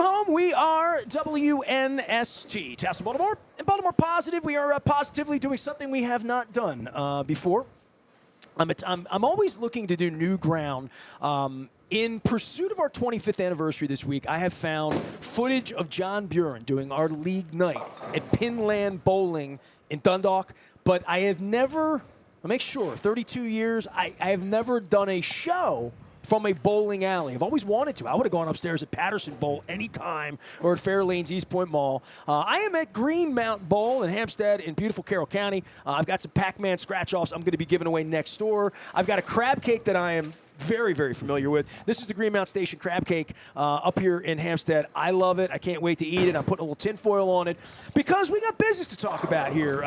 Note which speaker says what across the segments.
Speaker 1: home. We are WNST, Tassel, Baltimore, and Baltimore Positive. We are positively doing something we have not done before. I'm always looking to do new ground. In pursuit of our 25th anniversary this week, I have found footage of John Buren doing our league night at Pinland Bowling in Dundalk, but I have never, I'll make sure, 32 years, I have never done a show from a bowling alley. I've always wanted to. I would have gone upstairs at Patterson Bowl anytime, or at Fairlane's East Point Mall. I am at Green Mountain Bowl in Hampstead in beautiful Carroll County. I've got some Pac-Man scratch-offs I'm going to be giving away next door. I've got a crab cake that I am very, very familiar with. This is the Green Mountain Station crab cake up here in Hampstead. I love it. I can't wait to eat it. I'm putting a little tin foil on it because we got business to talk about here.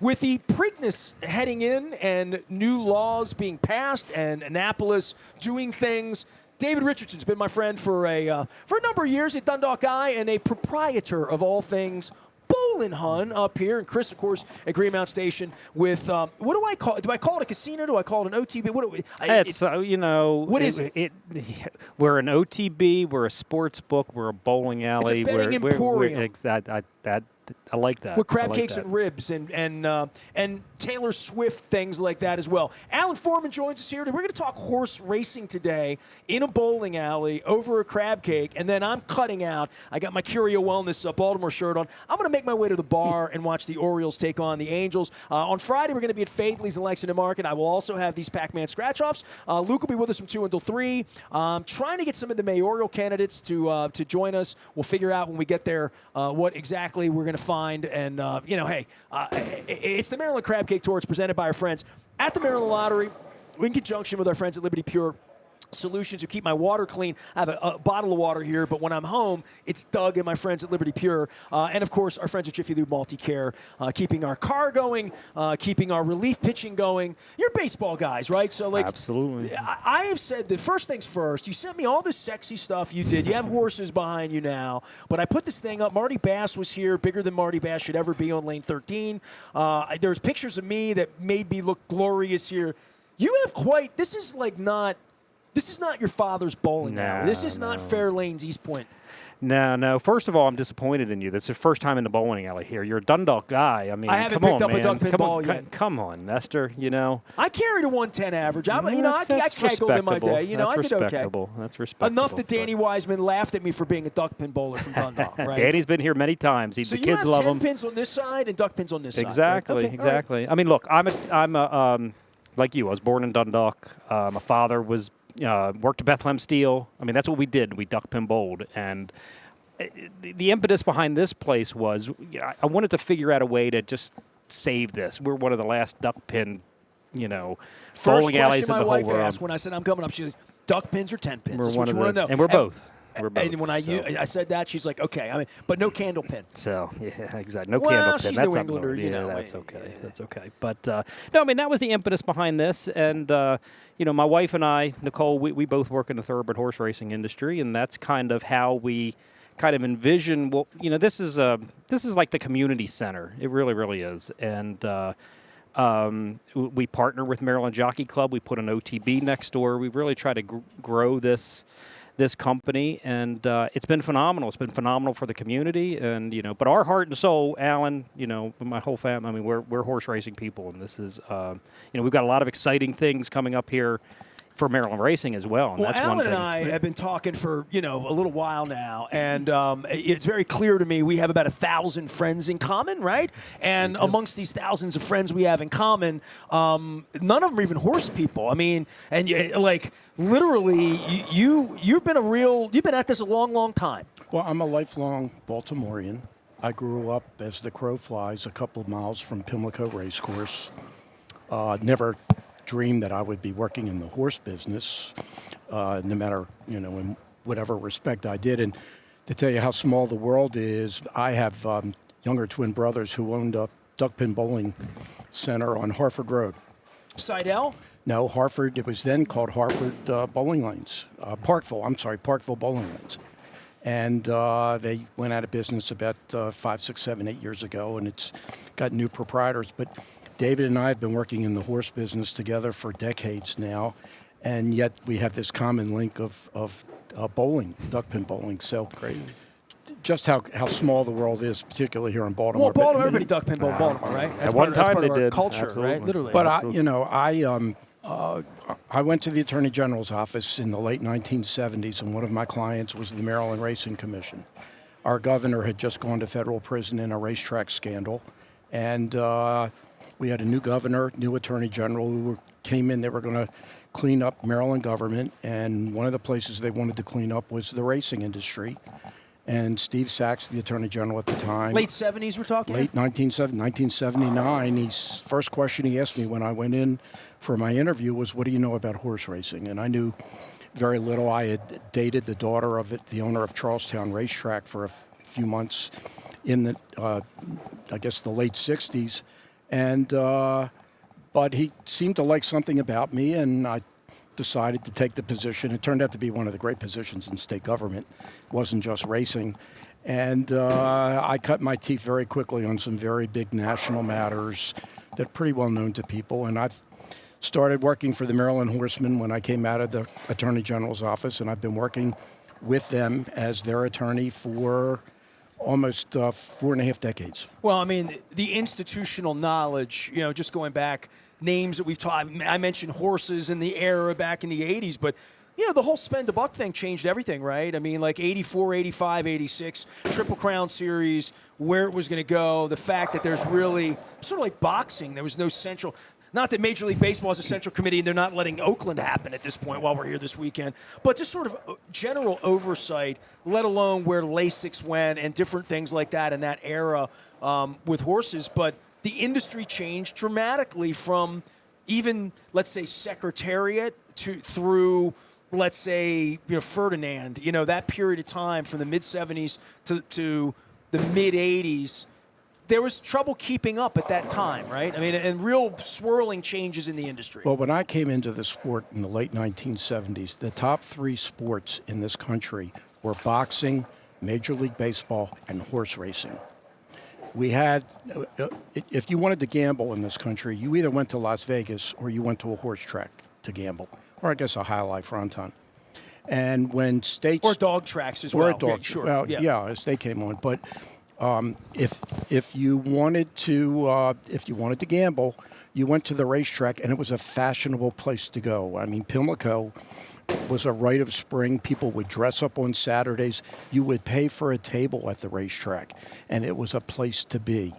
Speaker 1: With the Preakness heading in and new laws being passed and Annapolis doing things, David Richardson's been my friend for a number of years, a Dundalk guy and a proprietor of all things bowling hun up here, and Chris, of course, at Green Mountain Station with what do I call it? Do I call it a casino? Do I call it an OTB? What do we? What is it?
Speaker 2: We're an OTB. We're a sports book. We're a bowling alley.
Speaker 1: It's a betting emporium.
Speaker 2: I like that.
Speaker 1: With crab cakes and ribs and Taylor Swift things like that as well. Alan Foreman joins us here. We're going to talk horse racing today in a bowling alley over a crab cake, and then I'm cutting out. I got my Curio Wellness Baltimore shirt on. I'm going to make my way to the bar and watch the Orioles take on the Angels. On Friday, we're going to be at Faidley's in Lexington Market. I will also have these Pac-Man scratch-offs. Luke will be with us from 2 until 3. Trying to get some of the mayoral candidates to join us. We'll figure out when we get there what exactly we're going to find. And, it's the Maryland Crab Cake Tour. It's presented by our friends at the Maryland Lottery in conjunction with our friends at Liberty Pure Solutions who keep my water clean. I have a bottle of water here, but when I'm home, it's Doug and my friends at Liberty Pure. And, of course, our friends at Jiffy Lube Multi-Care, keeping our car going, keeping our relief pitching going. You're baseball guys, right? So,
Speaker 2: absolutely.
Speaker 1: I have said that first things first. You sent me all this sexy stuff you did. You have horses behind you now. But I put this thing up. Marty Bass was here, bigger than Marty Bass should ever be on lane 13. There's pictures of me that made me look glorious here. You have quite – this is not your father's bowling alley. This is not Fairlane's East Point.
Speaker 2: No. First of all, I'm disappointed in you. That's the first time in the bowling alley here. You're a Dundalk guy. I mean,
Speaker 1: I haven't picked up a duck pin ball yet.
Speaker 2: Come on, Nestor. You know.
Speaker 1: I carried a 110 average. I keggled in my day. I did okay.
Speaker 2: That's respectable.
Speaker 1: Enough that Danny Wiseman laughed at me for being a duck pin bowler from Dundalk. Right?
Speaker 2: Danny's been here many times. The kids love him. So you have 10 pins
Speaker 1: on this side and duck pins on this
Speaker 2: exactly,
Speaker 1: side.
Speaker 2: Exactly. Right. I mean, look, I'm a like you. I was born in Dundalk. My father was. Worked at Bethlehem Steel. I mean, that's what we did. We duck pin bowled. And the impetus behind this place was I wanted to figure out a way to just save this. We're one of the last duck pin, bowling alleys in the whole world. First question my wife asked
Speaker 1: when I said I'm coming up, she said, duck pins or 10 pins? That's what you want to know.
Speaker 2: And we're both.
Speaker 1: And when I said that, she's like, okay. I mean, but no candle pin.
Speaker 2: So, yeah, exactly. No candle pin.
Speaker 1: She's
Speaker 2: that's
Speaker 1: New Englander,
Speaker 2: that's okay. That's okay. But, no, I mean, that was the impetus behind this. And, my wife and I, Nicole, we both work in the thoroughbred horse racing industry, and that's kind of how we kind of envision, this is like the community center. It really, really is. And we partner with Maryland Jockey Club. We put an OTB next door. We really try to grow this company, and it's been phenomenal. It's been phenomenal for the community, and but our heart and soul, Alan, my whole family. I mean, we're horse racing people, and this is, we've got a lot of exciting things coming up here for Maryland racing as well. And that's
Speaker 1: Alan
Speaker 2: one thing.
Speaker 1: and I have been talking for a little while now, and it's very clear to me we have about 1,000 friends in common, right? And amongst these thousands of friends we have in common, none of them are even horse people. I mean, and literally, you've been at this a long, long time.
Speaker 3: Well, I'm a lifelong Baltimorean. I grew up, as the crow flies, a couple of miles from Pimlico Racecourse. Never dreamed that I would be working in the horse business, no matter, in whatever respect I did. And to tell you how small the world is, I have younger twin brothers who owned a duck pin bowling center on Harford Road.
Speaker 1: Seidel?
Speaker 3: No, Harford. It was then called Harford Bowling Lanes. Parkville Bowling Lanes. And they went out of business about 5, 6, 7, 8 years ago, and it's got new proprietors. But David and I have been working in the horse business together for decades now, and yet we have this common link of bowling, duck pin bowling. So
Speaker 2: great.
Speaker 3: just how small the world is, particularly here in Baltimore.
Speaker 1: Well, Baltimore, everybody duck pinball in Baltimore, right? That's
Speaker 2: At one
Speaker 1: that's
Speaker 2: time
Speaker 1: part
Speaker 2: they
Speaker 1: of our
Speaker 2: did.
Speaker 1: culture,
Speaker 2: Absolutely.
Speaker 1: right? Literally.
Speaker 3: But I went to the Attorney General's office in the late 1970s, and one of my clients was the Maryland Racing Commission. Our governor had just gone to federal prison in a racetrack scandal, and we had a new governor, new Attorney General who came in. They were going to clean up Maryland government, and one of the places they wanted to clean up was the racing industry. And Steve Sachs, the Attorney General at the time.
Speaker 1: late 70s, we're talking?
Speaker 3: Late 1979, his first question he asked me when I went in for my interview was, what do you know about horse racing? And I knew very little. I had dated the daughter of the owner of Charlestown Racetrack for a few months in the, I guess, the late 60s. And, but he seemed to like something about me, and I decided to take the position. It turned out to be one of the great positions in state government. It wasn't just racing. And I cut my teeth very quickly on some very big national matters that are pretty well known to people. And I've started working for the Maryland Horsemen when I came out of the Attorney General's office, and I've been working with them as their attorney for almost 4.5 decades.
Speaker 1: Well, I mean, the institutional knowledge, just going back, names that we've taught. I mentioned horses in the era back in the 80s, but, the whole spend a buck thing changed everything, right? I mean, like 84, 85, 86, Triple Crown Series, where it was going to go, the fact that there's really, sort of like boxing, there was no central. Not that Major League Baseball is a central committee and they're not letting Oakland happen at this point while we're here this weekend, but just sort of general oversight, let alone where LASIX went and different things like that in that era with horses. But the industry changed dramatically from even, let's say, Secretariat through, let's say, Ferdinand. That period of time from the mid-'70s to the mid-'80s. There was trouble keeping up at that time, right? I mean, and real swirling changes in the industry.
Speaker 3: Well, when I came into the sport in the late 1970s, the top 3 sports in this country were boxing, Major League Baseball, and horse racing. We had, if you wanted to gamble in this country, you either went to Las Vegas or you went to a horse track to gamble, or I guess a high life fronton. And when states
Speaker 1: or dog tracks as well.
Speaker 3: Or a dog,
Speaker 1: yeah, sure.
Speaker 3: Well, yeah, as they came on, but. If you wanted to gamble, you went to the racetrack, and it was a fashionable place to go. I mean, Pimlico was a rite of spring. People would dress up on Saturdays. You would pay for a table at the racetrack, and it was a place to be.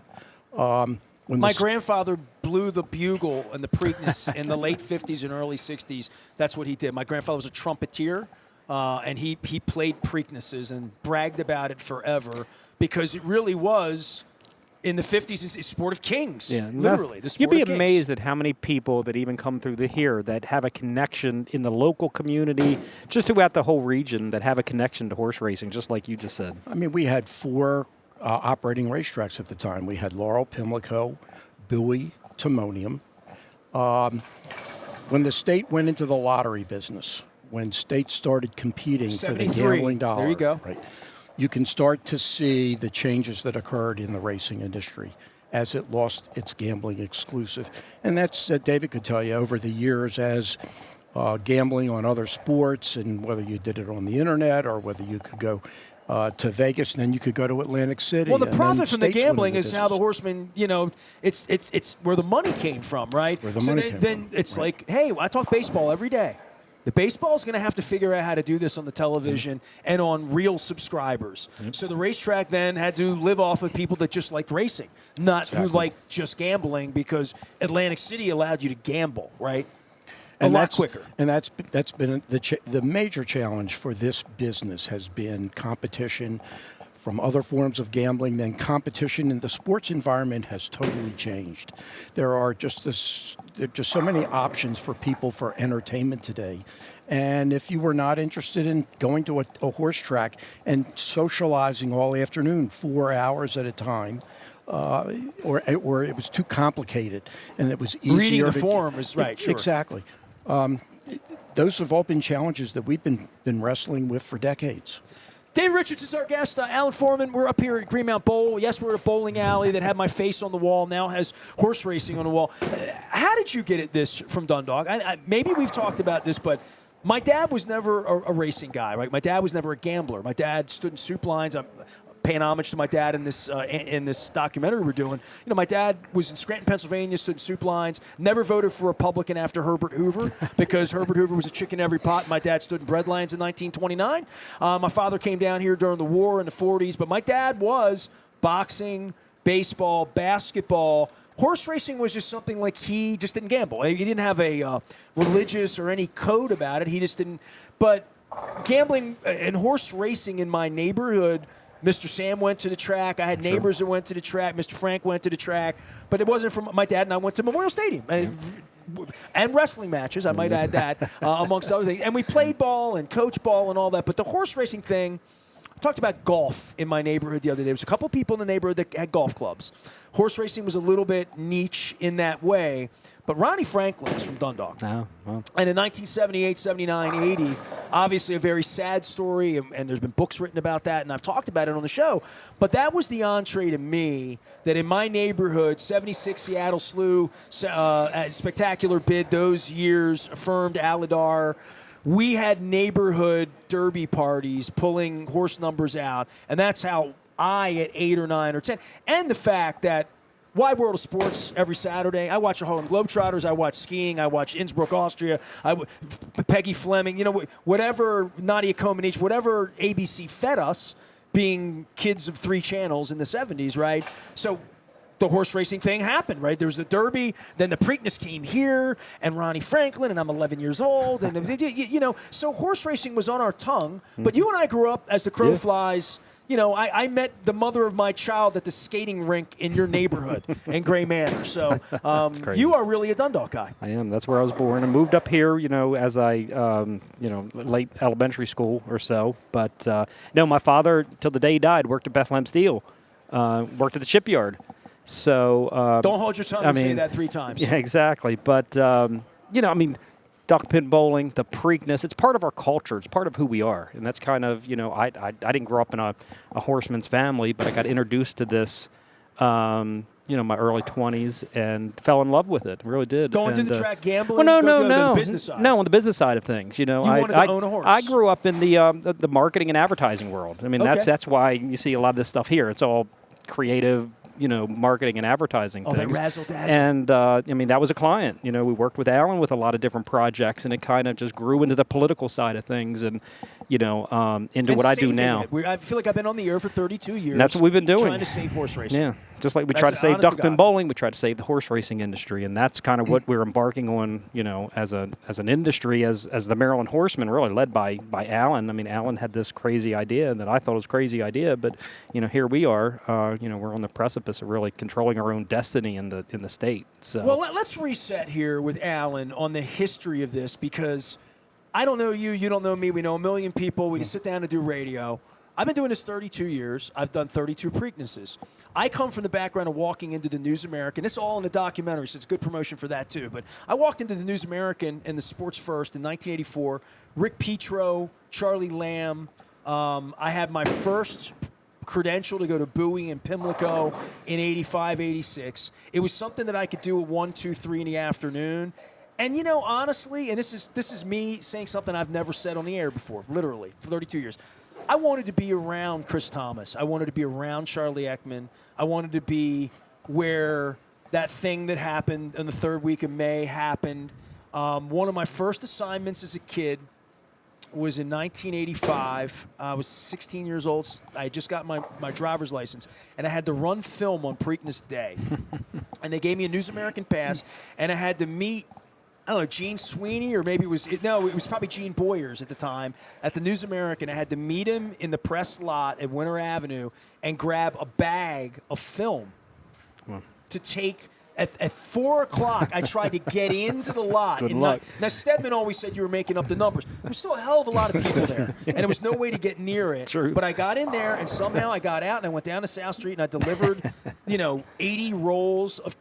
Speaker 1: My grandfather blew the bugle in the Preakness in the late 50s and early 60s. That's what he did. My grandfather was a trumpeter, and he played Preaknesses and bragged about it forever. Because it really was, in the 50s, it's a sport of kings. Yeah, literally, the sport of kings.
Speaker 2: You'd be amazed at how many people that even come through here that have a connection in the local community, just throughout the whole region, that have a connection to horse racing, just like you just said.
Speaker 3: I mean, we had 4 operating racetracks at the time. We had Laurel, Pimlico, Bowie, Timonium. When the state went into the lottery business, when states started competing for the gambling dollar.
Speaker 1: There you go.
Speaker 3: Right, you can start to see the changes that occurred in the racing industry as it lost its gambling exclusive. And that's, David could tell you, over the years as gambling on other sports, and whether you did it on the internet or whether you could go to Vegas and then you could go to Atlantic City.
Speaker 1: Well, the profit from the gambling is how the horsemen, it's where the money came from, right?
Speaker 3: Where the money came
Speaker 1: then
Speaker 3: from.
Speaker 1: It's like, hey, I talk baseball every day. The baseball is going to have to figure out how to do this on the television and on real subscribers. So the racetrack then had to live off of people that just liked racing, not who liked just gambling, because Atlantic City allowed you to gamble, right?
Speaker 3: And
Speaker 1: a lot quicker.
Speaker 3: And that's been the major challenge for this business has been competition from other forms of gambling. Then competition in the sports environment has totally changed. There are just so many options for people for entertainment today. And if you were not interested in going to a horse track and socializing all afternoon, 4 hours at a time, or it was too complicated and it was easier.
Speaker 1: Reading the form is right, sure.
Speaker 3: Exactly. Those have all been challenges that we've been wrestling with for decades.
Speaker 1: Dave Richardson's our guest. Alan Foreman, we're up here at Greenmount Bowl. Yes, we're at a bowling alley that had my face on the wall, now has horse racing on the wall. How did you get at this from Dundalk? Maybe we've talked about this, but my dad was never a racing guy, right? My dad was never a gambler. My dad stood in soup lines. paying homage to my dad in this documentary we're doing. You know, my dad was in Scranton, Pennsylvania, stood in soup lines, never voted for Republican after Herbert Hoover because Herbert Hoover was a chicken in every pot. My dad stood in bread lines in 1929. My father came down here during the war in the 40s, but my dad was boxing, baseball, basketball. Horse racing was just something like he just didn't gamble. He didn't have a religious or any code about it. He just didn't. But gambling and horse racing in my neighborhood, Mr. Sam went to the track. I had neighbors that went to the track. Mr. Frank went to the track. But it wasn't from my dad and I went to Memorial Stadium. And wrestling matches, I might add that, amongst other things. And we played ball and coach ball and all that. But the horse racing thing, I talked about golf in my neighborhood the other day. There was a couple people in the neighborhood that had golf clubs. Horse racing was a little bit niche in that way. But Ronnie Franklin is from Dundalk.
Speaker 2: Oh, well.
Speaker 1: And in 1978, 79, 80, obviously a very sad story, and there's been books written about that, and I've talked about it on the show. But that was the entree to me that in my neighborhood, 76 Seattle Slew, spectacular bid those years, affirmed Aladar. We had neighborhood derby parties pulling horse numbers out, and that's how I, at 8 or 9 or 10, and the fact that Wide World of Sports every Saturday. I watch the Harlem Globetrotters. I watch skiing. I watch Innsbruck, Austria. Peggy Fleming. You know, whatever Nadia Comaneci, whatever ABC fed us, being kids of 3 channels in the 70s, right? So the horse racing thing happened, right? There was the Derby, then the Preakness came here, and Ronnie Franklin, and I'm 11 years old, and you know, so horse racing was on our tongue. But you and I grew up as the crow flies. You know, I met the mother of my child at the skating rink in your neighborhood in Gray Manor. So you are really a Dundalk guy.
Speaker 2: I am. That's where I was born. I moved up here, you know, as I, you know, late elementary school or so. But, no, my father, till the day he died, worked at Bethlehem Steel, worked at the shipyard. So
Speaker 1: don't hold your tongue and say that 3 times.
Speaker 2: Yeah, exactly. But, you know, I mean, duck pin bowling, the Preakness, it's part of our culture. It's part of who we are. And that's kind of, you know, I didn't grow up in a horseman's family, but I got introduced to this, you know, my early 20s and fell in love with it. Really did.
Speaker 1: Going to the track gambling?
Speaker 2: Well, no.
Speaker 1: The business side.
Speaker 2: No, on the business side of things. You know,
Speaker 1: you wanted to own a horse.
Speaker 2: I grew up in the marketing and advertising world. I mean, that's why you see a lot of this stuff here. It's all creative, you know, marketing and advertising things.
Speaker 1: That razzle-dazzle.
Speaker 2: And, I mean, that was a client. You know, we worked with Alan with a lot of different projects, and it kind of just grew into the political side of things and, you know, into what I do now.
Speaker 1: I feel like I've been on the air for 32 years.
Speaker 2: And that's what we've been doing.
Speaker 1: Trying to save horse racing.
Speaker 2: Yeah. Just like we try to save duck pin bowling, we try to save the horse racing industry, and that's kind of what we're embarking on, you know, as an industry, as the Maryland Horsemen, really led by Alan. I mean, Alan had this crazy idea that I thought was a crazy idea, but you know, here we are. You know, we're on the precipice of really controlling our own destiny in the state. So,
Speaker 1: well, let's reset here with Alan on the history of this, because I don't know you, you don't know me. We know a million people. We can sit down and do radio. I've been doing this 32 years. I've done 32 Preaknesses. I come from the background of walking into the News American. It's all in the documentary, so it's good promotion for that too. But I walked into the News American and the Sports First in 1984. Rick Petro, Charlie Lamb. I had my first credential to go to Bowie and Pimlico in 85, 86. It was something that I could do at 1, 2, 3 in the afternoon. And, you know, honestly, and this is me saying something I've never said on the air before, literally, for 32 years. I wanted to be around Chris Thomas. I wanted to be around Charlie Ekman. I wanted to be where that thing that happened in the 3rd week of May happened. One of my first assignments as a kid was in 1985. I was 16 years old. I had just got my driver's license, and I had to run film on Preakness Day. And they gave me a News American pass, and I had to meet, I don't know, Gene Sweeney, or maybe it was probably Gene Boyers at the time at the News American. I had to meet him in the press lot at Winter Avenue and grab a bag of film to take. At 4 o'clock, I tried to get into the lot.
Speaker 2: Good luck.
Speaker 1: Now, Stedman always said you were making up the numbers. There was still a hell of a lot of people there, and there was no way to get near it.
Speaker 2: True.
Speaker 1: But I got in there, and somehow I got out, and I went down to South Street, and I delivered, 80 rolls of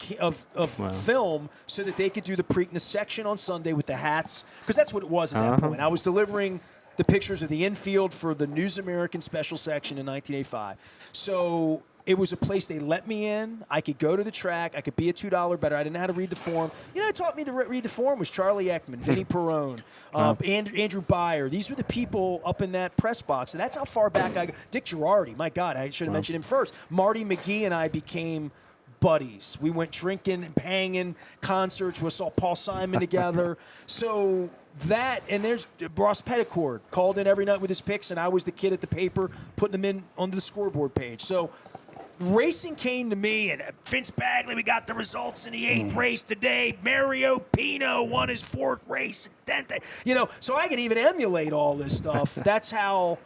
Speaker 1: film so that they could do the Preakness section on Sunday with the hats, because that's what it was at that point. I was delivering the pictures of the infield for the News American special section in 1985. So It was a place they let me in. I could go to the track. I could be a $2 bettor. I didn't know how to read the form. You know who taught me to read the form was Charlie Ekman, Vinny Perrone, Andrew Byer. These were the people up in that press box. And that's how far back I go. Dick Girardi, my God, I should have mentioned him first. Marty McGee and I became buddies. We went drinking and hanging, concerts. We saw Paul Simon together. So that, and there's Ross Petticord called in every night with his picks, and I was the kid at the paper putting them in onto the scoreboard page. So racing came to me, and Vince Bagley, we got the results in the 8th race today. Mario Pino won his 4th race. So I can even emulate all this stuff. That's how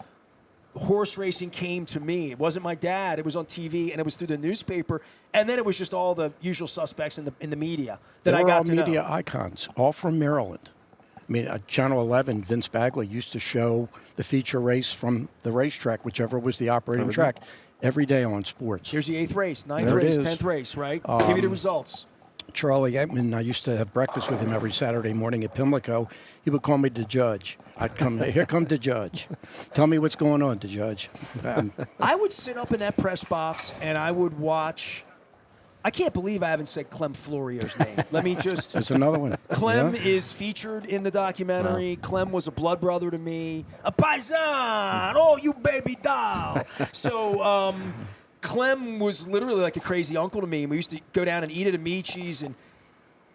Speaker 1: horse racing came to me. It wasn't my dad. It was on TV, and it was through the newspaper, and then it was just all the usual suspects in the media that I got to know.
Speaker 3: They were all media icons, all from Maryland. I mean, Channel 11, Vince Bagley used to show the feature race from the racetrack, whichever was the operating track, every day on sports.
Speaker 1: Here's the 8th race, 9th race, 10th race, right? Give me the results.
Speaker 3: Charlie Ekman, I used to have breakfast with him every Saturday morning at Pimlico. He would call me the judge. I'd come, here come the judge. Tell me what's going on, the judge.
Speaker 1: I would sit up in that press box, and I would watch. I can't believe I haven't said Clem Florio's name. Let me just.
Speaker 3: There's another one.
Speaker 1: Clem is featured in the documentary. Wow. Clem was a blood brother to me. A paisan! Oh, you baby doll! So Clem was literally like a crazy uncle to me. We used to go down and eat at Amici's, and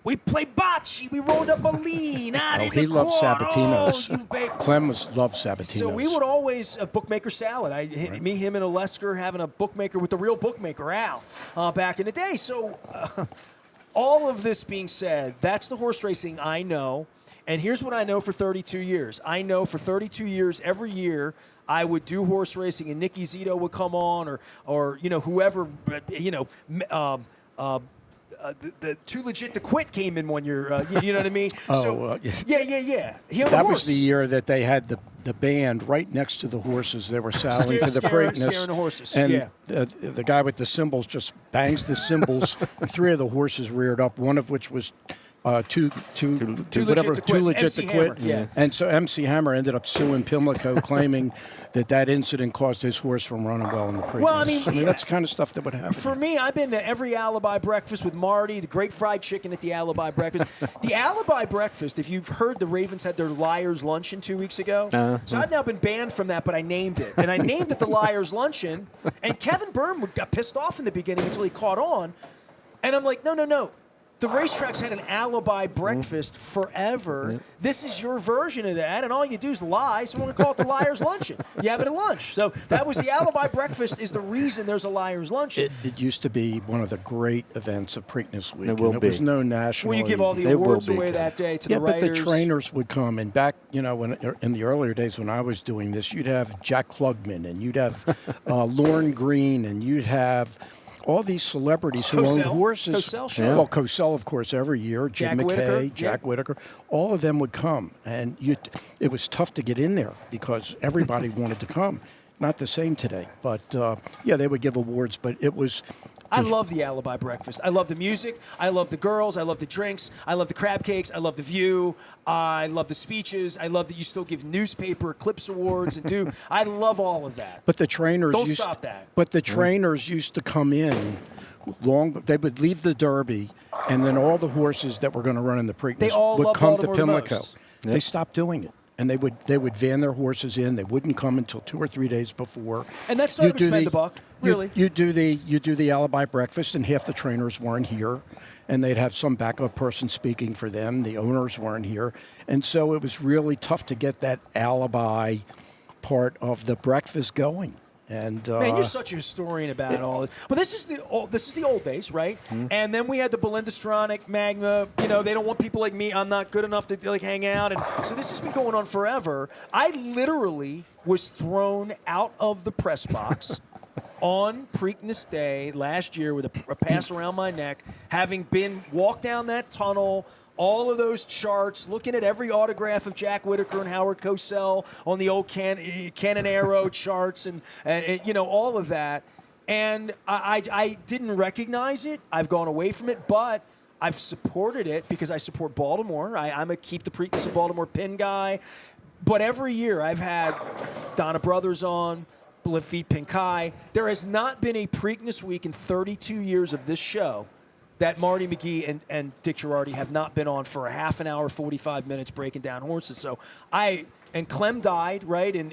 Speaker 1: we played bocce. We rolled up a lean out in the
Speaker 3: he loved
Speaker 1: court.
Speaker 3: Sabatinos.
Speaker 1: Oh, you baby.
Speaker 3: Clem loved Sabatinos.
Speaker 1: So we would always bookmaker salad. Me, him, and Olesker having a bookmaker with the real bookmaker Al back in the day. So all of this being said, that's the horse racing I know. And here's what I know for 32 years. I know for 32 years, every year, I would do horse racing, and Nicky Zito would come on, or whoever, the Too Legit to Quit came in one year. You know what I mean? Yeah.
Speaker 3: That was the year that they had the band right next to the horses. They were saddling for the Preakness.
Speaker 1: Scaring the horses.
Speaker 3: And the guy with the cymbals just bangs the cymbals. And 3 of the horses reared up, one of which was too legit to quit.
Speaker 1: Yeah.
Speaker 3: And so MC Hammer ended up suing Pimlico, claiming that incident caused his horse from running well in the Preakness.
Speaker 1: Well, I mean,
Speaker 3: that's the kind of stuff that would happen.
Speaker 1: For me, I've been to every Alibi breakfast with Marty, the great fried chicken at the Alibi breakfast. The Alibi breakfast, if you've heard, the Ravens had their Liars Luncheon 2 weeks ago. So I've now been banned from that, but I named it. And I named it the Liars Luncheon. And Kevin Byrne got pissed off in the beginning until he caught on. And I'm like, no. The racetracks had an Alibi breakfast forever. This is your version of that, and all you do is lie, so we're going to call it the Liars Luncheon. You have it at lunch. So that was the Alibi breakfast is the reason there's a Liars Luncheon.
Speaker 3: It used to be one of the great events of Preakness Week.
Speaker 2: It
Speaker 3: was known nationally.
Speaker 1: Well, you give all the awards away that day to the writers.
Speaker 3: But the trainers would come, and back, when in the earlier days when I was doing this, you'd have Jack Klugman, and you'd have Lorne Green, and you'd have all these celebrities who owned horses.
Speaker 1: Cosell, sure.
Speaker 3: Well, Cosell, of course, every year. Jim McKay, Jack Whitaker. All of them would come. And it was tough to get in there because everybody wanted to come. Not the same today. But, they would give awards. But it was...
Speaker 1: I love the Alibi breakfast. I love the music. I love the girls. I love the drinks. I love the crab cakes. I love the view. I love the speeches. I love that you still give newspaper Eclipse awards and do. I love all of that.
Speaker 3: But the trainers
Speaker 1: don't stop that.
Speaker 3: But the trainers used to come in they would leave the Derby, and then all the horses that were going to run in the Preakness would come to Pimlico. They stopped doing it. And they would van their horses in. They wouldn't come until 2 or 3 days before.
Speaker 1: And that started to spend the buck, really.
Speaker 3: You do the Alibi breakfast, and half the trainers weren't here, and they'd have some backup person speaking for them. The owners weren't here, and so it was really tough to get that Alibi part of the breakfast going. And
Speaker 1: man, you're such a historian about all this. But this is the old days, right? Mm-hmm. And then we had the Belinda Stronach, Magna. They don't want people like me. I'm not good enough to hang out. And so this has been going on forever. I literally was thrown out of the press box on Preakness Day last year with a pass around my neck, having been walked down that tunnel. All of those charts, looking at every autograph of Jack Whitaker and Howard Cosell on the old Cannon Arrow charts and all of that. And I didn't recognize it. I've gone away from it, but I've supported it because I support Baltimore. I'm a Keep the Preakness of Baltimore pin guy. But every year I've had Donna Brothers on, Lafitte Pinkai. There has not been a Preakness week in 32 years of this show that Marty McGee and Dick Girardi have not been on for a half an hour, 45 minutes breaking down horses. So and Clem died, right? And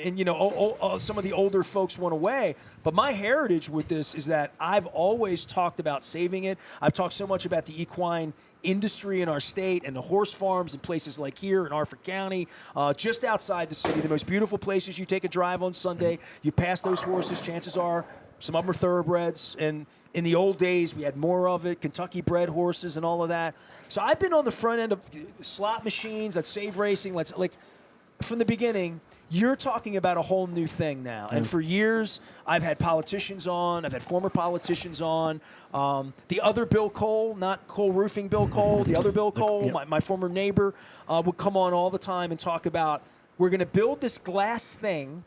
Speaker 1: some of the older folks went away. But my heritage with this is that I've always talked about saving it. I've talked so much about the equine industry in our state and the horse farms in places like here in Harford County, just outside the city, the most beautiful places. You take a drive on Sunday, you pass those horses, chances are some of them are thoroughbreds. And in the old days, we had more of it, Kentucky bred horses and all of that. So I've been on the front end of slot machines, let's save racing, from the beginning. You're talking about a whole new thing now. And for years, I've had politicians on. I've had former politicians on. The other Bill Cole, not Cole Roofing Bill Cole, the other Bill Cole, my former neighbor, would come on all the time and talk about, we're going to build this glass thing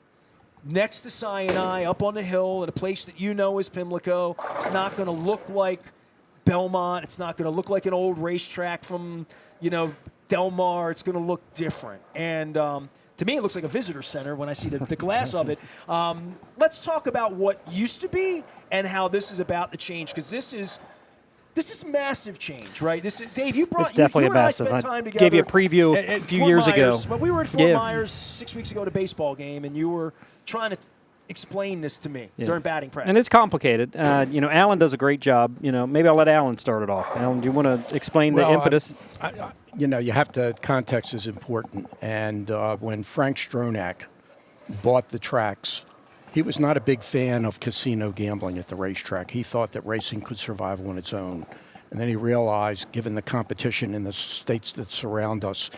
Speaker 1: next to Sinai, up on the hill, at a place that you know is Pimlico. It's not going to look like Belmont. It's not going to look like an old racetrack from, Del Mar. It's going to look different. And to me, it looks like a visitor center when I see the glass of it. Let's talk about what used to be and how this is about to change, because this is massive change, right? This is, Dave,
Speaker 2: it's definitely
Speaker 1: you
Speaker 2: a
Speaker 1: and I
Speaker 2: massive.
Speaker 1: spent time together.
Speaker 2: Gave you a preview a few years ago.
Speaker 1: But we were at Fort Myers 6 weeks ago at a baseball game, and you were trying to explain this to me during batting practice.
Speaker 2: And it's complicated. Alan does a great job. Maybe I'll let Alan start it off. Alan, do you want to explain the impetus?
Speaker 3: You have to, context is important. And when Frank Stronach bought the tracks, he was not a big fan of casino gambling at the racetrack. He thought that racing could survive on its own. And then he realized, given the competition in the states that surround us,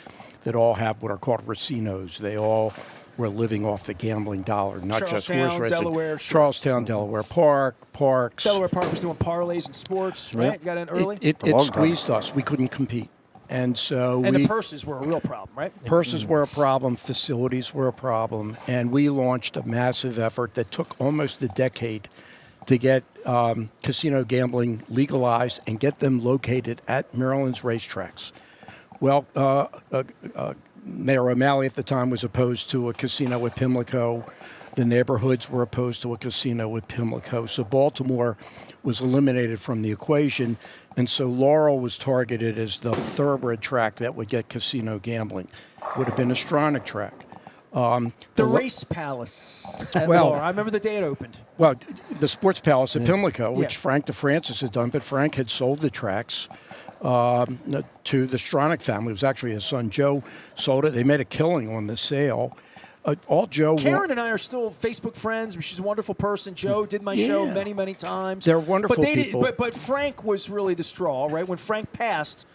Speaker 3: that all have what are called racinos, they all were living off the gambling dollar, not just horse racing.
Speaker 1: Delaware,
Speaker 3: Charlestown, Delaware Parks.
Speaker 1: Delaware Park was doing parlays and sports, right? You got in early?
Speaker 3: It squeezed us. We couldn't compete. And so
Speaker 1: the purses were a real problem, right?
Speaker 3: Purses were a problem. Facilities were a problem. And we launched a massive effort that took almost a decade to get casino gambling legalized and get them located at Maryland's racetracks. Well, Mayor O'Malley at the time was opposed to a casino at Pimlico. The neighborhoods were opposed to a casino at Pimlico. So Baltimore was eliminated from the equation. And so Laurel was targeted as the thoroughbred track that would get casino gambling. Would have been a Stronach track.
Speaker 1: The Race Palace at Laurel. I remember the day it opened.
Speaker 3: Well, the Sports Palace at Pimlico, which Frank DeFrancis had done, but Frank had sold the tracks to the Stronach family. It was actually his son Joe sold it. They made a killing on the sale.
Speaker 1: Karen and I are still Facebook friends. She's a wonderful person. Joe did my show many, many times.
Speaker 3: They're wonderful people.
Speaker 1: But Frank was really the straw, right? When Frank passed,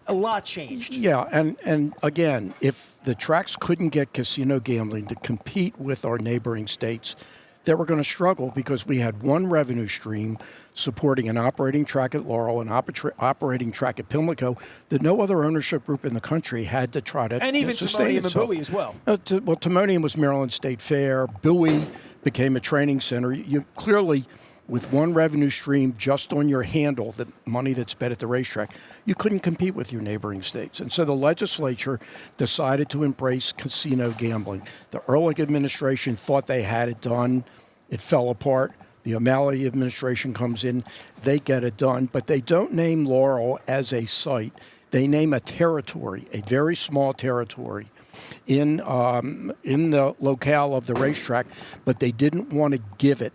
Speaker 1: a lot changed.
Speaker 3: Yeah, and again, if the tracks couldn't get casino gambling to compete with our neighboring states, they were going to struggle because we had one revenue stream supporting an operating track at Laurel, an operating track at Pimlico that no other ownership group in the country had to try to
Speaker 1: and even
Speaker 3: sustain
Speaker 1: Timonium and Bowie as well.
Speaker 3: Timonium was Maryland State Fair. Bowie became a training center. You clearly, with one revenue stream just on your handle, the money that's bet at the racetrack, you couldn't compete with your neighboring states. And so the legislature decided to embrace casino gambling. The Ehrlich administration thought they had it done. It fell apart. The O'Malley administration comes in. They get it done. But they don't name Laurel as a site. They name a territory, a very small territory in the locale of the racetrack, but they didn't want to give it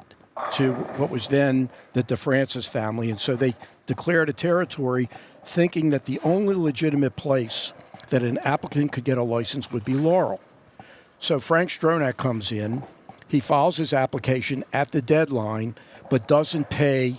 Speaker 3: to what was then the DeFrancis family. And so they declared a territory thinking that the only legitimate place that an applicant could get a license would be Laurel. So Frank Stronach comes in. He files his application at the deadline, but doesn't pay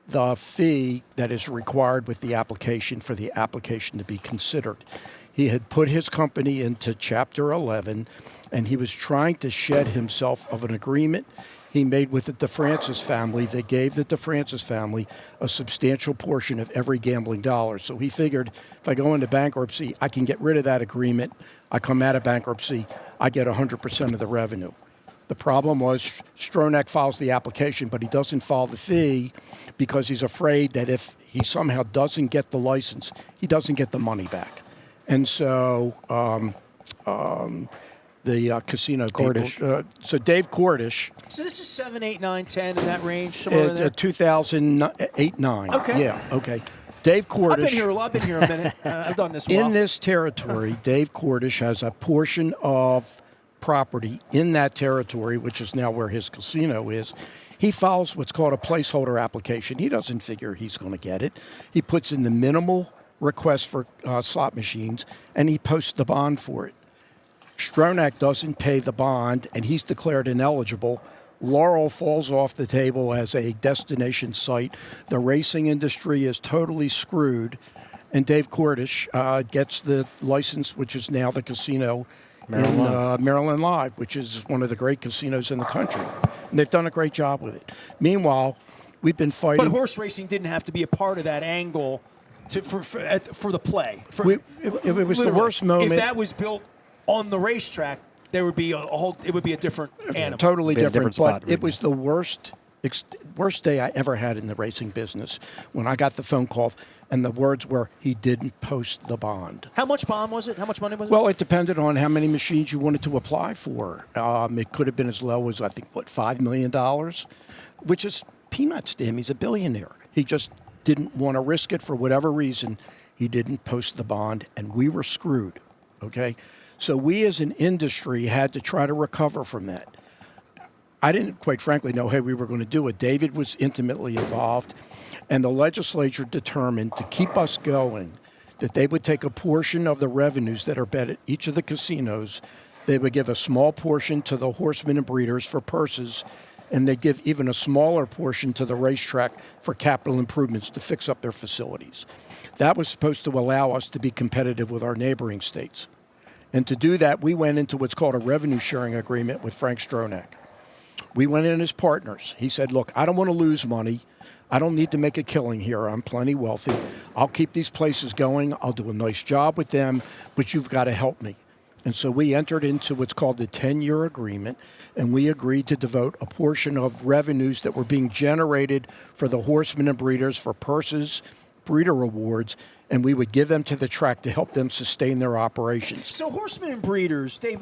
Speaker 3: the fee that is required with the application for the application to be considered. He had put his company into Chapter 11, and he was trying to shed himself of an agreement he made with the DeFrancis family that gave the DeFrancis family a substantial portion of every gambling dollar. So he figured, if I go into bankruptcy, I can get rid of that agreement. I come out of bankruptcy, I get 100% of the revenue. The problem was Stronach files the application, but he doesn't file the fee because he's afraid that if he somehow doesn't get the license, he doesn't get the money back. And so the the casino
Speaker 2: Cordish.
Speaker 3: people. So Dave Cordish,
Speaker 1: So this is 7, 8, 9, 10 in that range, somewhere in there.
Speaker 3: 2008-9.
Speaker 1: Okay.
Speaker 3: Yeah, okay. Dave Cordish.
Speaker 1: I've been here a minute. I've done this a while.
Speaker 3: In this territory, Dave Cordish has a portion of property in that territory, which is now where his casino is. He files what's called a placeholder application. He doesn't figure he's going to get it. He puts in the minimal request for slot machines, and he posts the bond for it. Stronach doesn't pay the bond, and he's declared ineligible. Laurel falls off the table as a destination site. The racing industry is totally screwed, and Dave Cordish gets the license, which is now the casino in Maryland Live, which is one of the great casinos in the country. And they've done a great job with it. Meanwhile, we've been fighting.
Speaker 1: But horse racing didn't have to be a part of that angle for the play.
Speaker 3: It was the worst moment.
Speaker 1: If that was built on the racetrack, there would be it would be a different animal.
Speaker 3: Totally
Speaker 2: Be a
Speaker 3: different.
Speaker 2: different spot,
Speaker 3: But it was the worst day I ever had in the racing business when I got the phone call and the words were, he didn't post the bond.
Speaker 1: How much bond was it? How much money was it?
Speaker 3: Well, it depended on how many machines you wanted to apply for. It could have been as low as, I think, $5 million, which is peanuts to him. He's a billionaire. He just didn't want to risk it for whatever reason. He didn't post the bond, and we were screwed, okay? So we as an industry had to try to recover from that. I didn't, quite frankly, know how we were going to do it. David was intimately involved, and the legislature determined to keep us going that they would take a portion of the revenues that are bet at each of the casinos. They would give a small portion to the horsemen and breeders for purses, and they'd give even a smaller portion to the racetrack for capital improvements to fix up their facilities. That was supposed to allow us to be competitive with our neighboring states. And to do that, we went into what's called a revenue sharing agreement with Frank Stronach. We went in as partners. He said, look, I don't want to lose money. I don't need to make a killing here. I'm plenty wealthy. I'll keep these places going. I'll do a nice job with them, but you've got to help me. And so we entered into what's called the 10-year agreement, and we agreed to devote a portion of revenues that were being generated for the horsemen and breeders for purses, breeder awards, and we would give them to the track to help them sustain their operations.
Speaker 1: So horsemen and breeders, Dave,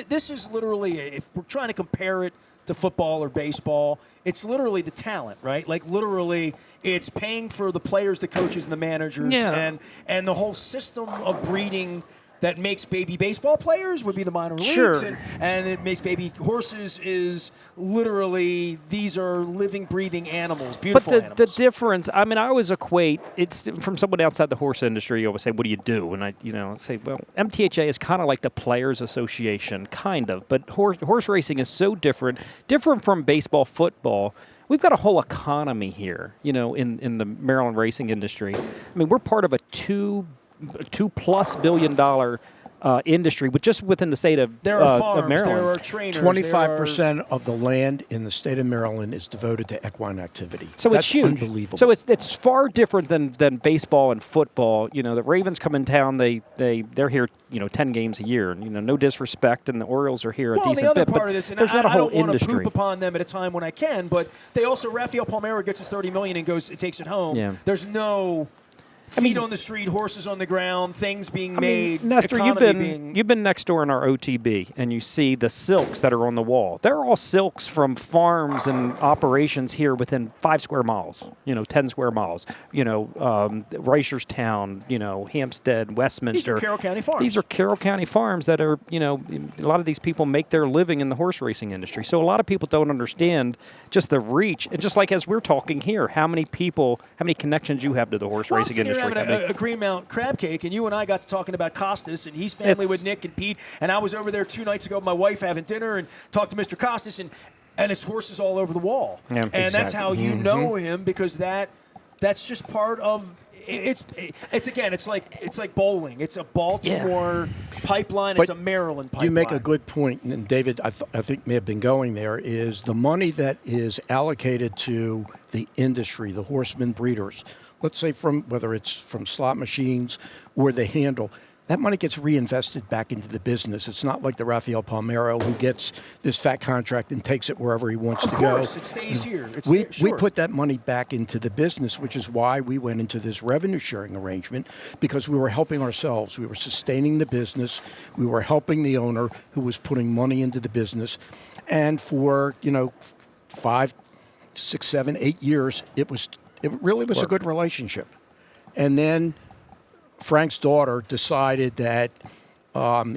Speaker 1: this is literally, if we're trying to compare it to football or baseball, it's literally the talent, right? Like literally it's paying for the players, the coaches, and the managers, and the whole system of breeding that makes baby baseball players would be the minor leagues.
Speaker 2: Sure.
Speaker 1: And it makes baby horses is literally, these are living, breathing animals, beautiful
Speaker 2: animals.
Speaker 1: animals.
Speaker 2: The difference, I mean, I always equate, it's from someone outside the horse industry, you always say, what do you do? And I, say, well, MTHA is kind of like the Players Association, kind of. But horse racing is so different from baseball, football. We've got a whole economy here, in the Maryland racing industry. I mean, we're part of a $2+ billion industry, but just within the state of
Speaker 1: there are farms,
Speaker 2: of Maryland.
Speaker 1: there are trainers.
Speaker 3: 25% of the land in the state of Maryland is devoted to equine activity.
Speaker 2: So
Speaker 3: That's
Speaker 2: it's huge.
Speaker 3: Unbelievable.
Speaker 2: So it's far different than baseball and football. The Ravens come in town. They're here 10 games a year. No disrespect, and the Orioles are here a decent
Speaker 1: the other
Speaker 2: bit.
Speaker 1: part
Speaker 2: But
Speaker 1: of this, and
Speaker 2: there's not a
Speaker 1: I
Speaker 2: whole
Speaker 1: don't want to
Speaker 2: industry.
Speaker 1: poop upon them at a time when I can, but they also Rafael Palmeiro gets his $30 million and takes it home.
Speaker 2: Yeah.
Speaker 1: There's no feet on the street, horses on the ground, things being made.
Speaker 2: Nestor,
Speaker 1: economy
Speaker 2: you've been next door in our OTB, and you see the silks that are on the wall. They're all silks from farms and operations here within 5 square miles, 10 square miles. Reisterstown, Hampstead, Westminster.
Speaker 1: These are Carroll County farms.
Speaker 2: These are Carroll County farms that are, a lot of these people make their living in the horse racing industry. So a lot of people don't understand just the reach. And just like as we're talking here, how many connections you have to the horse racing industry.
Speaker 1: Having a Greenmount crab cake, and you and I got to talking about Costas and he's family with Nick and Pete, and I was over there 2 nights ago with my wife having dinner and talked to Mr. Costas, and it's horses all over the wall.
Speaker 2: Yeah,
Speaker 1: and
Speaker 2: exactly.
Speaker 1: that's how you know him, because that's just part of it's like bowling. It's a Baltimore pipeline.
Speaker 3: But
Speaker 1: it's a Maryland pipeline.
Speaker 3: you make a good point, and David, I think may have been going there, is the money that is allocated to the industry, the horsemen breeders. Let's say whether it's from slot machines or the handle, that money gets reinvested back into the business. It's not like the Rafael Palmeiro who gets this fat contract and takes it wherever he wants to go.
Speaker 1: Of course, it stays here.
Speaker 3: We put that money back into the business, which is why we went into this revenue sharing arrangement, because we were helping ourselves. We were sustaining the business. We were helping the owner who was putting money into the business. And for, 5, 6, 7, 8 years, it really was a good relationship. And then Frank's daughter decided that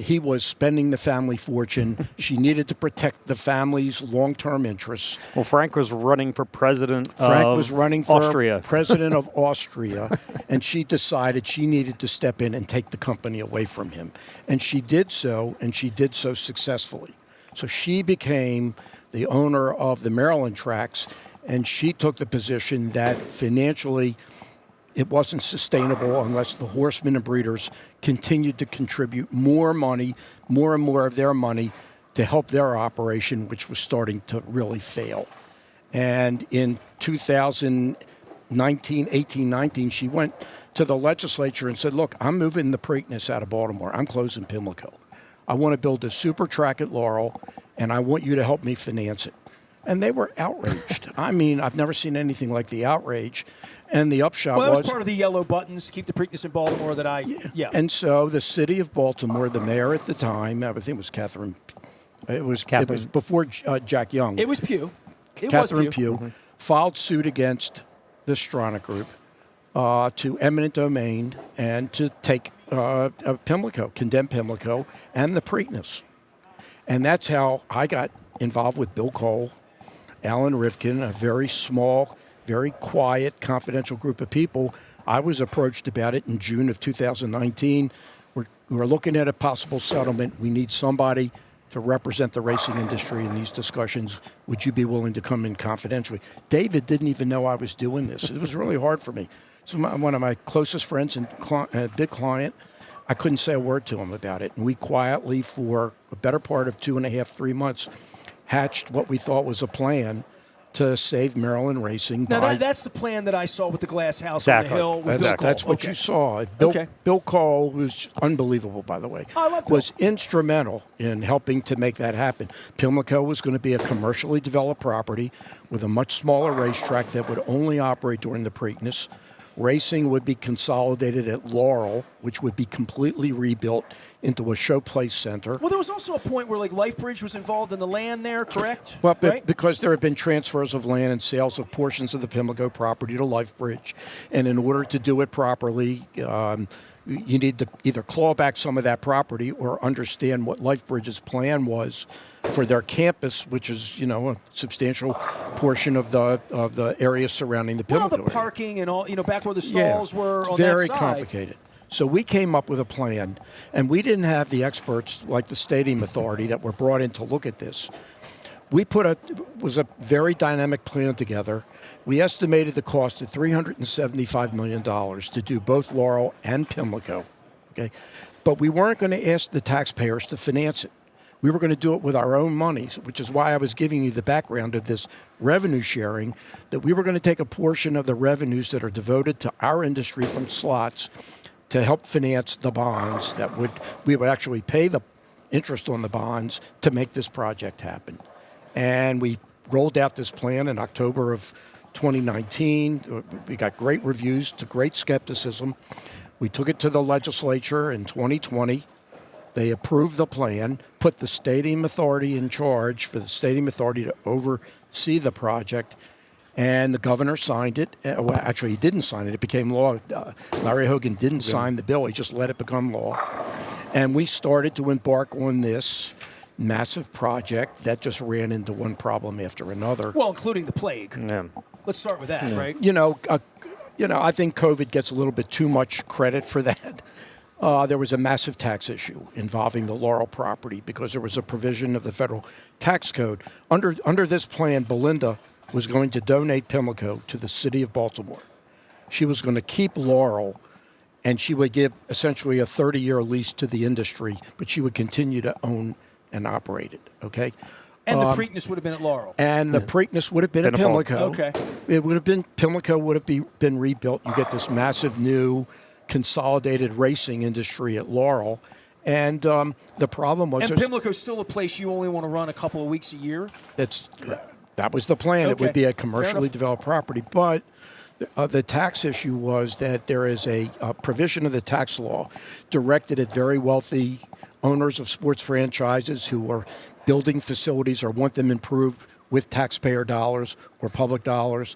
Speaker 3: he was spending the family fortune. She needed to protect the family's long-term interests.
Speaker 2: Well, Frank was running for president
Speaker 3: Austria. President of Austria, and she decided she needed to step in and take the company away from him. And she did so, and she did so successfully. So she became the owner of the Maryland tracks, and she took the position that financially it wasn't sustainable unless the horsemen and breeders continued to contribute more money, more and more of their money to help their operation, which was starting to really fail. And in 2019, she went to the legislature and said, look, I'm moving the Preakness out of Baltimore. I'm closing Pimlico. I want to build a super track at Laurel, and I want you to help me finance it. And they were outraged. I mean, I've never seen anything like the outrage. And the upshot
Speaker 1: was... Well, that was part of the yellow buttons to keep the Preakness in Baltimore that I... Yeah.
Speaker 3: And so the city of Baltimore, the mayor at the time, I think it was Catherine... It was before Jack Young.
Speaker 1: It was Pugh.
Speaker 3: Catherine Pugh filed suit against the Strana Group to eminent domain and to take Pimlico, condemn Pimlico, and the Preakness. And that's how I got involved with Bill Cole, Alan Rivkin, a very small, very quiet, confidential group of people. I was approached about it in June of 2019. We're looking at a possible settlement. We need somebody to represent the racing industry in these discussions. Would you be willing to come in confidentially? David didn't even know I was doing this. It was really hard for me. This was one of my closest friends and big client. I couldn't say a word to him about it. And we quietly, for a better part of 2.5, 3 months, hatched what we thought was a plan to save Maryland racing.
Speaker 1: Now, that's the plan that I saw with the glass house on the hill with Bill Cole.
Speaker 3: That's what you saw. Bill Cole, who's unbelievable, by the way, was instrumental in helping to make that happen. Pimlico was going to be a commercially developed property with a much smaller racetrack that would only operate during the Preakness. Racing would be consolidated at Laurel, which would be completely rebuilt into a showplace center.
Speaker 1: Well, there was also a point where Lifebridge was involved in the land there, correct?
Speaker 3: Well, because there had been transfers of land and sales of portions of the Pimlico property to Lifebridge. And in order to do it properly, you need to either claw back some of that property or understand what Lifebridge's plan was for their campus, which is, a substantial portion of the area surrounding the Pimlico.
Speaker 1: Well, the parking and all, back where the stalls were on that side.
Speaker 3: Very complicated. So we came up with a plan, and we didn't have the experts like the Stadium Authority that were brought in to look at this. We was a very dynamic plan together. We estimated the cost at $375 million to do both Laurel and Pimlico. Okay, but we weren't going to ask the taxpayers to finance it. We were going to do it with our own money, which is why I was giving you the background of this revenue sharing, that we were going to take a portion of the revenues that are devoted to our industry from slots to help finance the bonds we would actually pay the interest on the bonds to make this project happen. And we rolled out this plan in October of 2019. We got great reviews to great skepticism. We took it to the legislature in 2020. They approved the plan, put the Stadium Authority in charge for the Stadium Authority to oversee the project, and the governor signed it. Well, actually, he didn't sign it. It became law. Larry Hogan didn't sign the bill. He just let it become law. And we started to embark on this massive project that just ran into one problem after another.
Speaker 1: Well, including the plague.
Speaker 2: Yeah.
Speaker 1: Let's start with that, right?
Speaker 3: I think COVID gets a little bit too much credit for that. There was a massive tax issue involving the Laurel property because there was a provision of the federal tax code. Under this plan, Belinda was going to donate Pimlico to the city of Baltimore. She was going to keep Laurel, and she would give essentially a 30-year lease to the industry, but she would continue to own and operate it, okay?
Speaker 1: And the Preakness would have been at Laurel.
Speaker 3: And the Preakness would have been at Pimlico.
Speaker 1: Okay.
Speaker 3: It would have been, Pimlico would have been rebuilt. You get this massive new consolidated racing industry at Laurel. And the problem was...
Speaker 1: And Pimlico's still a place you only want to run a couple of weeks a year?
Speaker 3: That was the plan. Okay. It would be a commercially developed property. But the tax issue was that there is a provision of the tax law directed at very wealthy owners of sports franchises who are building facilities or want them improved with taxpayer dollars or public dollars,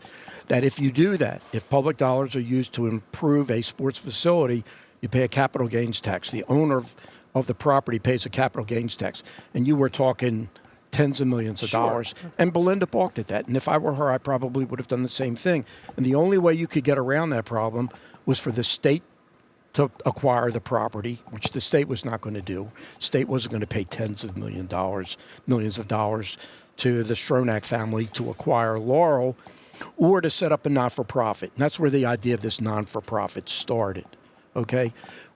Speaker 3: that if you do that, if public dollars are used to improve a sports facility, you pay a capital gains tax. The owner of the property pays a capital gains tax. And you were talking tens of millions of dollars. And Belinda balked at that. And if I were her, I probably would have done the same thing. And the only way you could get around that problem was for the state to acquire the property, which the state was not going to do. State wasn't going to pay tens of millions of dollars to the Stronach family to acquire Laurel, or to set up a not-for-profit. And that's where the idea of this non-for-profit started, okay?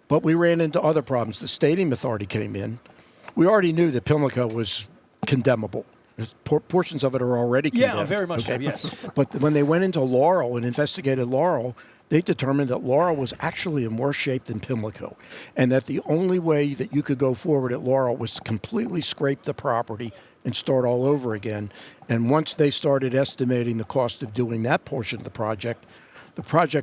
Speaker 3: But we ran into other problems. The Stadium Authority came in. We already knew that Pimlico was condemnable. Portions of it are already condemned.
Speaker 1: Yeah, very much so, yes.
Speaker 3: But when they went into Laurel and investigated Laurel, they determined that Laurel was actually in worse shape than Pimlico, and that the only way that you could go forward at Laurel was to completely scrape the property and start all over again. And once they started estimating the cost of doing that portion of the project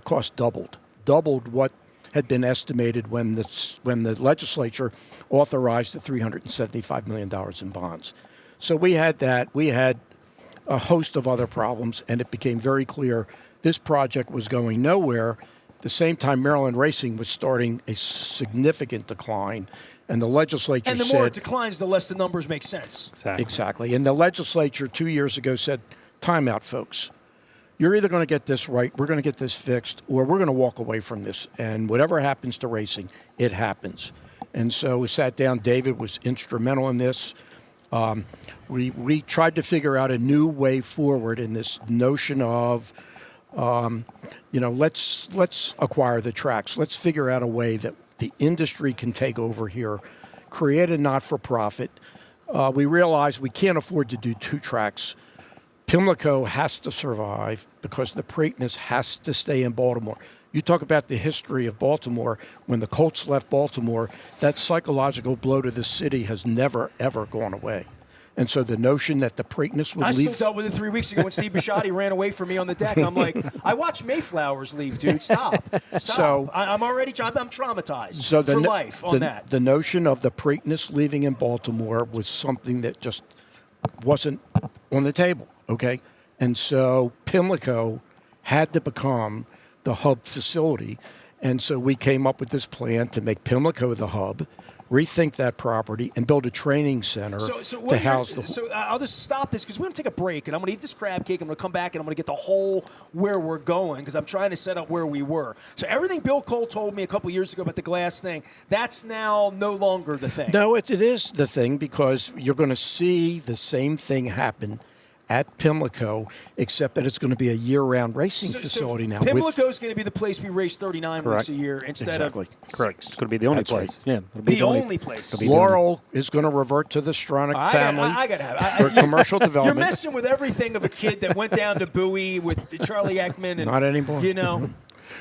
Speaker 3: cost doubled what had been estimated when the legislature authorized the $375 million in bonds. So we had that. We had a host of other problems, and it became very clear this project was going nowhere. At the same time, Maryland racing was starting a significant decline, and the legislature said...
Speaker 1: And the more it declines, the less the numbers make sense.
Speaker 3: Exactly. And the legislature 2 years ago said, time out, folks. You're either going to get this right, we're going to get this fixed, or we're going to walk away from this. And whatever happens to racing, it happens. And so we sat down. David was instrumental in this. We tried to figure out a new way forward in this notion of, let's acquire the tracks. Let's figure out a way that the industry can take over here, create a not-for-profit. We realized we can't afford to do two tracks. Pimlico has to survive because the Preakness has to stay in Baltimore. You talk about the history of Baltimore. When the Colts left Baltimore, that psychological blow to the city has never, ever gone away. And so the notion that the Preakness would leave...
Speaker 1: I still dealt with it 3 weeks ago when Steve Bisciotti ran away from me on the deck. I'm like, I watched Mayflowers leave, dude. Stop.
Speaker 3: So,
Speaker 1: I'm traumatized for life on that.
Speaker 3: The notion of the Preakness leaving in Baltimore was something that just wasn't on the table, okay? And so Pimlico had to become the hub facility. And so we came up with this plan to make Pimlico the hub, rethink that property, and build a training center to house the...
Speaker 1: So I'll just stop this because we're going to take a break, and I'm going to eat this crab cake. I'm going to come back, and I'm going to get the whole where we're going because I'm trying to set up where we were. So everything Bill Cole told me a couple years ago about the glass thing, that's now no longer the thing.
Speaker 3: No, it is the thing because you're going to see the same thing happen at Pimlico, except that it's going to be a year-round racing facility now.
Speaker 1: Pimlico's going to be the place we race 39 weeks a year instead of 6.
Speaker 2: Correct. It's going to be the only place.
Speaker 3: Right.
Speaker 2: Yeah,
Speaker 1: the only place.
Speaker 3: Laurel is going to revert to the Stronach family for commercial development.
Speaker 1: You're messing with everything of a kid that went down to Bowie with Charlie Ekman. And,
Speaker 3: not anymore.
Speaker 1: You know.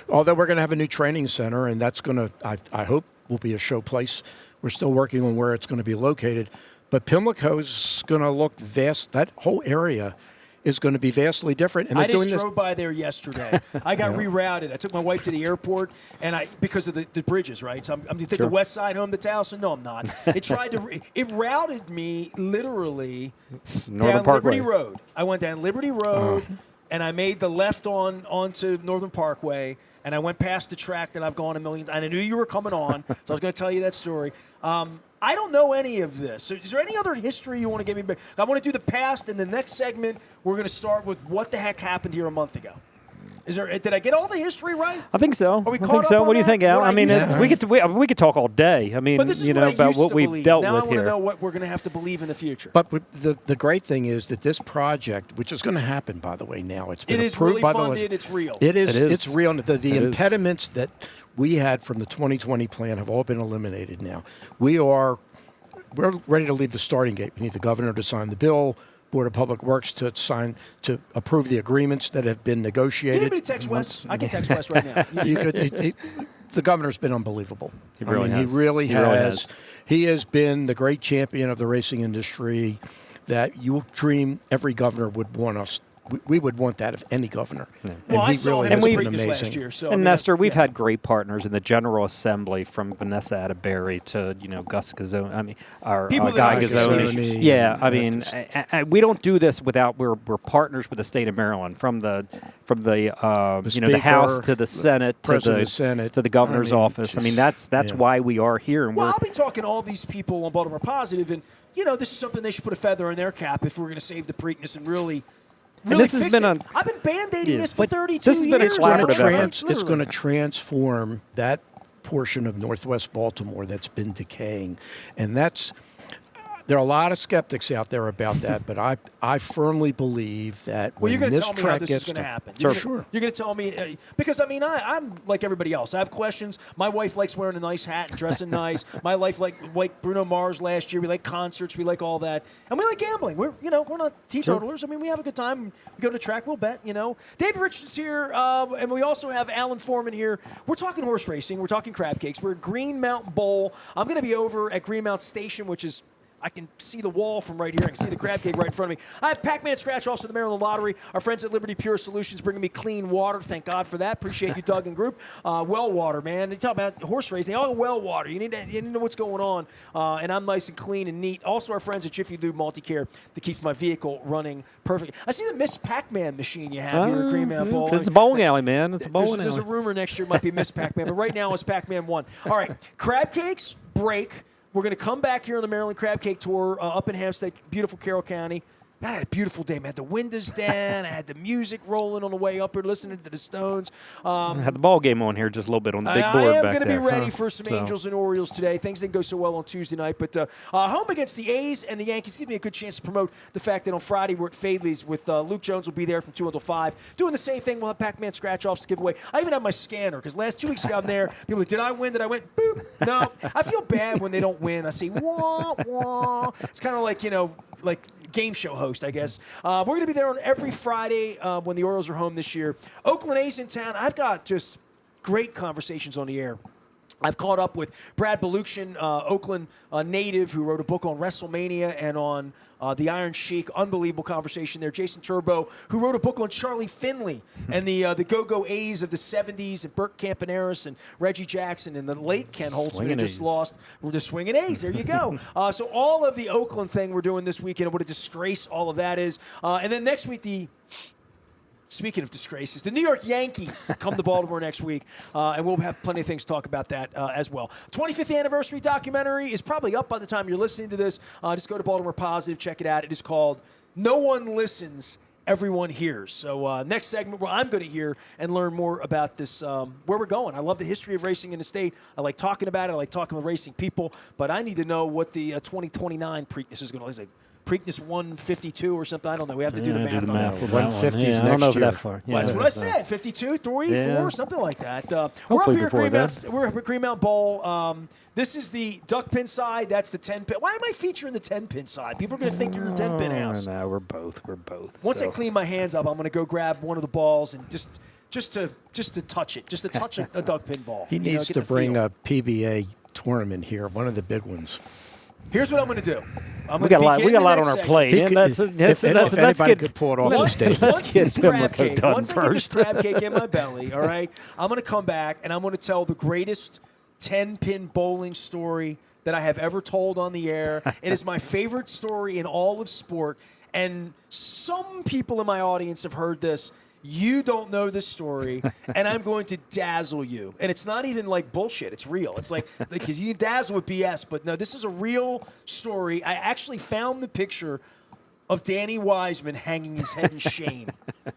Speaker 3: Although we're going to have a new training center, and that's going to, I hope, will be a show place. We're still working on where it's going to be located. But Pimlico is going to look vast. That whole area is going to be vastly different. And
Speaker 1: I just drove by there yesterday. I got rerouted. I took my wife to the airport, and because of the bridges, right? So I'm you think the west side home to Towson? No, I'm not. It routed me literally down Liberty Road. I went down Liberty Road, and I made the left onto Northern Parkway, and I went past the track that I've gone a million. And I knew you were coming on, so I was going to tell you that story. I don't know any of this. So is there any other history you want to give me back? I want to do the past. In the next segment, we're going to start with what the heck happened here a month ago. Did I get all the history right?
Speaker 2: I think so.
Speaker 1: Are we
Speaker 2: I think so. What do you think, Al? I mean, we could talk all day. I mean,
Speaker 1: but this is about what
Speaker 2: we've dealt
Speaker 1: now
Speaker 2: with
Speaker 1: I
Speaker 2: here.
Speaker 1: want to know what we're going to have to believe in the future.
Speaker 3: But the great thing is that this project, which is going to happen, by the way, now it's been approved
Speaker 1: really
Speaker 3: by
Speaker 1: funded. It's real.
Speaker 3: It is. It's real. The impediments that we had from the 2020 plan have all been eliminated now. We're ready to leave the starting gate. We need the governor to sign the bill, Board of Public Works to approve the agreements that have been negotiated.
Speaker 1: Can anybody text Wes? I can text Wes right now.
Speaker 3: The governor's been unbelievable.
Speaker 2: He really has.
Speaker 3: He really
Speaker 2: He really
Speaker 3: has.
Speaker 2: has.
Speaker 3: He has been the great champion of the racing industry that you dream every governor would want us. We would want that of any governor. Yeah.
Speaker 1: Well, I
Speaker 3: he
Speaker 1: saw
Speaker 3: really
Speaker 1: him
Speaker 3: has
Speaker 1: at
Speaker 3: been
Speaker 1: Preakness
Speaker 3: amazing.
Speaker 1: last year. So,
Speaker 2: And Nestor, we've had great partners in the General Assembly, from Vanessa Atterbury to Gus Gazzone. I mean, our
Speaker 1: People that
Speaker 2: Guy
Speaker 1: like
Speaker 2: Gazzone.
Speaker 3: Gazzone.
Speaker 2: Yeah, I mean, we don't do this without we're partners with the state of Maryland, from the the
Speaker 3: Speaker,
Speaker 2: House to the Senate to
Speaker 3: President
Speaker 2: the
Speaker 3: of the Senate.
Speaker 2: to the governor's office. I mean, that's why we are here. And
Speaker 1: Well,
Speaker 2: we're
Speaker 1: I'll be talking to all these people on Baltimore Positive, and this is something they should put a feather in their cap if we're going to save the Preakness and really.
Speaker 2: And this has
Speaker 1: fix
Speaker 2: been
Speaker 1: it.
Speaker 2: a-
Speaker 1: I've been band-aiding
Speaker 2: Yeah.
Speaker 1: this for
Speaker 2: But
Speaker 1: 32
Speaker 2: this has been a
Speaker 1: years.
Speaker 2: collaborative effort.
Speaker 3: It's going to transform that portion of Northwest Baltimore that's been decaying, and there are a lot of skeptics out there about that, but I firmly believe that
Speaker 1: Well,
Speaker 3: when
Speaker 1: you're going to
Speaker 3: this
Speaker 1: tell me how
Speaker 3: track
Speaker 1: this
Speaker 3: gets
Speaker 1: is going to happen.
Speaker 3: Sure.
Speaker 1: You're going to tell me because I'm like everybody else. I have questions. My wife likes wearing a nice hat and dressing nice. My wife like Bruno Mars last year. We like concerts. We like all that, and we like gambling. We're not teetotalers. I mean, we have a good time. We go to the track. We'll bet. David Richardson's here, and we also have Alan Foreman here. We're talking horse racing. We're talking crab cakes. We're at Green Mountain Bowl. I'm going to be over at Green Mountain Station, which is. I can see the wall from right here. I can see the crab cake right in front of me. I have Pac-Man Scratch, also the Maryland Lottery. Our friends at Liberty Pure Solutions bringing me clean water. Thank God for that. Appreciate you, Doug and group. Well water, man. They talk about horse racing. They all have well water. You need to know what's going on. And I'm nice and clean and neat. Also, our friends at Jiffy Lube Multicare that keeps my vehicle running perfect. I see the Miss Pac-Man machine you have here at Green Mountain Bowl.
Speaker 2: It's a bowling alley, man. It's a bowling alley.
Speaker 1: There's a rumor next year it might be Miss Pac-Man, but right now it's Pac-Man 1. All right, crab cakes, break. We're going to come back here on the Maryland Crab Cake Tour up in Hampstead, beautiful Carroll County. I had a beautiful day, man. The windows down. I had the music rolling on the way up here, listening to the Stones.
Speaker 2: I had the ball game on here just a little bit on the big board
Speaker 1: I am
Speaker 2: back
Speaker 1: going to be
Speaker 2: there.
Speaker 1: ready for some Angels and Orioles today. Things didn't go so well on Tuesday night, but home against the A's and the Yankees gives me a good chance to promote the fact that on Friday we're at Fadley's with Luke Jones will be there from 2 until 5. Doing the same thing. We'll have Pac-Man scratch-offs to give away. I even have my scanner because last 2 weeks ago I'm there. People are like, did I win? Did I win? Boop. No. I feel bad when they don't win. I say, wah, wah. It's kind of like, like game show host, I guess. We're going to be there on every Friday when the Orioles are home this year. Oakland A's in town. I've got just great conversations on the air. I've caught up with Brad Balukshin, Oakland native, who wrote a book on WrestleMania and on the Iron Sheik. Unbelievable conversation there. Jason Turbo, who wrote a book on Charlie Finley and the Go-Go A's of the 70s, and Burt Campaneris and Reggie Jackson and the late Ken Holtzman, who just lost. We're just swinging A's. There you go. So all of the Oakland thing we're doing this weekend, and what a disgrace all of that is. And then next week, speaking of disgraces, the New York Yankees come to Baltimore next week, and we'll have plenty of things to talk about that as well. 25th anniversary documentary is probably up by the time you're listening to this. Just go to Baltimore Positive, check it out. It is called No One Listens, Everyone Hears. So next segment, where I'm going to hear and learn more about this, where we're going. I love the history of racing in the state. I like talking about it. I like talking with racing people, but I need to know what the 2029 Preakness is going to look like. Preakness 152 or something. I don't know. We have to do the math on that.
Speaker 3: 150s
Speaker 2: I don't know
Speaker 3: next
Speaker 2: if
Speaker 3: year.
Speaker 2: that far.
Speaker 1: Well, that's what I said. 52, 3, 4, something like that. We're up here at Green Mountain. We're up at Green Mountain Bowl. This is the duck pin side. That's the 10-pin. Why am I featuring the 10-pin side? People are going to think you're a 10-pin house.
Speaker 2: No, we're both.
Speaker 1: Once I clean my hands up, I'm going to go grab one of the balls and just to touch it, just to touch a duck pin ball.
Speaker 3: He needs to bring a PBA tournament here, one of the big ones.
Speaker 1: Here's what I'm going to do.
Speaker 2: We got a lot on our plate.
Speaker 3: If anybody could pull it off the stage.
Speaker 1: Once this crab cake,
Speaker 2: done
Speaker 1: once I get this
Speaker 2: first.
Speaker 1: crab cake in my belly, all right, I'm going to come back and I'm going to tell the greatest 10-pin bowling story that I have ever told on the air. It is my favorite story in all of sport, and some people in my audience have heard this. You don't know this story, and I'm going to dazzle you. And it's not even like bullshit. It's real. It's like because you dazzle with BS, but no, this is a real story. I actually found the picture of Danny Wiseman hanging his head in shame.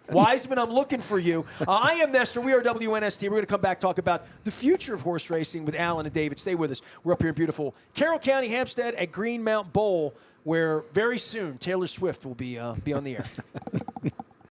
Speaker 1: Wiseman, I'm looking for you. I am Nestor. We are WNST. We're going to come back talk about the future of horse racing with Alan and David. Stay with us. We're up here in beautiful Carroll County, Hampstead at Green Mountain Bowl, where very soon Taylor Swift will be on the air.